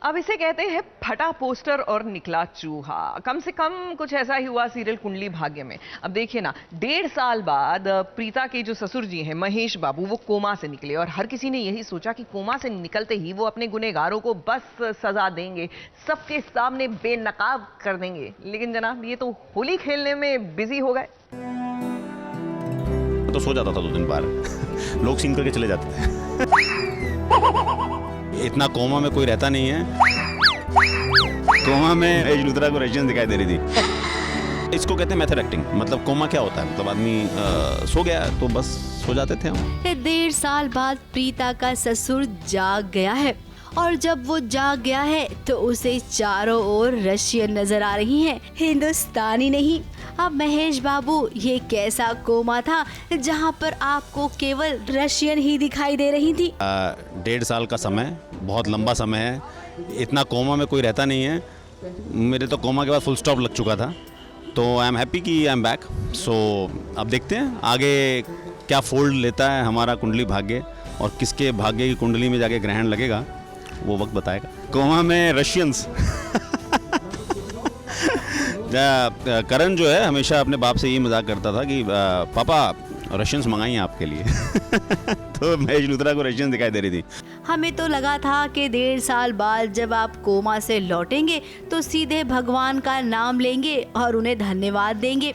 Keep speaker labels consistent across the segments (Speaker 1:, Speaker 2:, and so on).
Speaker 1: अब इसे कहते हैं फटा पोस्टर और निकला चूहा। कम से कम कुछ ऐसा ही हुआ सीरियल कुंडली भाग्य में। अब देखिए ना, 1.5 साल बाद प्रीता के जो ससुर जी हैं महेश बाबू, वो कोमा से निकले और हर किसी ने यही सोचा कि कोमा से निकलते ही वो अपने गुनहगारों को बस सजा देंगे, सबके सामने बेनकाब कर देंगे। लेकिन जनाब, ये तो होली खेलने में बिजी हो गए।
Speaker 2: तो सो जाता था 2 दिन बार लोग सीन करके चले जाते थे। इतना कोमा में कोई रहता नहीं है। कोमा में महेश लूथरा को रशियन दिखाई दे रही थी। इसको कहते हैं मेथड एक्टिंग। मतलब कोमा क्या होता है, मतलब आदमी सो गया तो बस सो जाते थे हम।
Speaker 3: 1.5 साल बाद प्रीता का ससुर जाग गया है और जब वो जाग गया है तो उसे चारों ओर रशियन नजर आ रही हैं, हिंदुस्तानी नहीं। अब महेश बाबू, ये कैसा कोमा था जहाँ पर आपको केवल रशियन ही दिखाई दे रही थी?
Speaker 2: 1.5 साल का समय बहुत लंबा समय है। इतना कोमा में कोई रहता नहीं है। मेरे तो कोमा के बाद फुल स्टॉप लग चुका था। तो आई एम हैप्पी कि आई एम बैक। सो अब देखते हैं आगे क्या फोल्ड लेता है हमारा कुंडली भाग्य, और किसके भाग्य की कुंडली में जाके ग्रहण लगेगा वो वक्त बताएगा। कोमा में रशियंस करण जो है हमेशा अपने बाप से यही मजाक करता था कि पापा रशियंस मंगाई हैं आपके लिए। तो महेश लूथरा को रशियन दिखाई दे रही थी।
Speaker 3: हमें तो लगा था कि 1.5 साल बाद जब आप कोमा से लौटेंगे तो सीधे भगवान का नाम लेंगे और उन्हें धन्यवाद देंगे।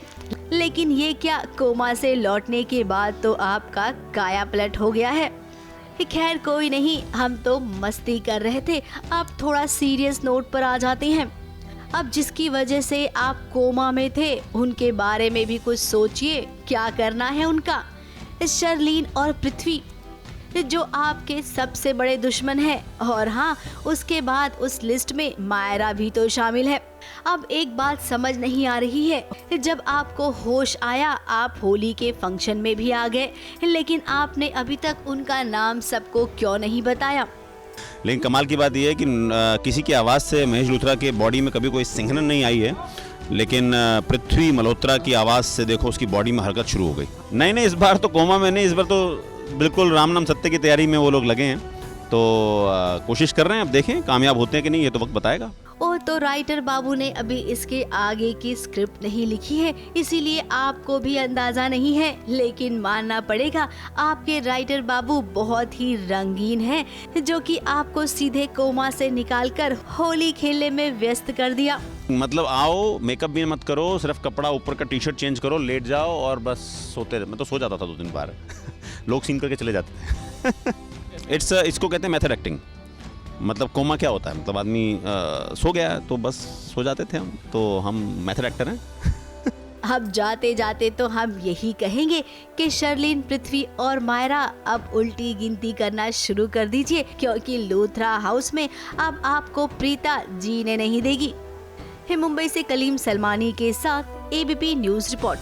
Speaker 3: लेकिन ये क्या, कोमा से लौटने के बाद तो आपका काया पलट हो गया है। खैर कोई नहीं, हम तो मस्ती कर रहे थे। अब थोड़ा सीरियस नोट पर आ जाते हैं। अब जिसकी वजह से आप कोमा में थे उनके बारे में भी कुछ सोचिए, क्या करना है उनका। शर्लीन और पृथ्वी जो आपके सबसे बड़े दुश्मन हैं, और हाँ, उसके बाद उस लिस्ट में मायरा भी तो शामिल है। अब एक बात समझ नहीं आ रही है, जब आपको होश आया आप होली के फंक्शन में भी आ गए, लेकिन आपने अभी तक उनका नाम सबको क्यों नहीं बताया?
Speaker 2: लेकिन कमाल की बात यह है कि किसी की आवाज़ से महेश लूथरा के बॉडी में कभी कोई सिंहनन नहीं आई है, लेकिन पृथ्वी मल्होत्रा की आवाज़ से देखो उसकी बॉडी में हरकत शुरू हो गई। नहीं, इस बार तो कोमा में नहीं, इस बार तो बिल्कुल राम नाम सत्य की तैयारी में वो लोग लगे हैं। तो कोशिश कर रहे हैं, अब देखें कामयाब होते हैं कि नहीं, ये तो वक्त बताएगा।
Speaker 3: ओ, तो राइटर बाबू ने अभी इसके आगे की स्क्रिप्ट नहीं लिखी है, इसीलिए आपको भी अंदाजा नहीं है। लेकिन मानना पड़ेगा, आपके राइटर बाबू बहुत ही रंगीन हैं, जो कि आपको सीधे कोमा से निकालकर होली खेलने में व्यस्त कर दिया।
Speaker 2: मतलब आओ, मेकअप भी मत करो, सिर्फ कपड़ा ऊपर का टी-शर्ट चेंज करो, लेट जाओ और बस सोते रहे। मैं तो सो जाता था 2 दिन बार लोग सीन करके चले जाते थे। इसको कहते हैं मेथड एक्टिंग। मतलब कोमा क्या होता है, मतलब आदमी सो गया तो बस सो जाते थे हम। तो हम मेथड एक्टर हैं।
Speaker 3: अब जाते जाते तो हम यही कहेंगे कि शर्लीन, पृथ्वी और मायरा अब उल्टी गिनती करना शुरू कर दीजिए, क्योंकि लूथरा हाउस में अब आपको प्रीता जीने नहीं देगी। मुंबई से कलीम सलमानी के साथ ABP news report.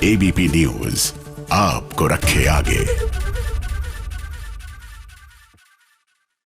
Speaker 4: ABP news आपको रखे आगे।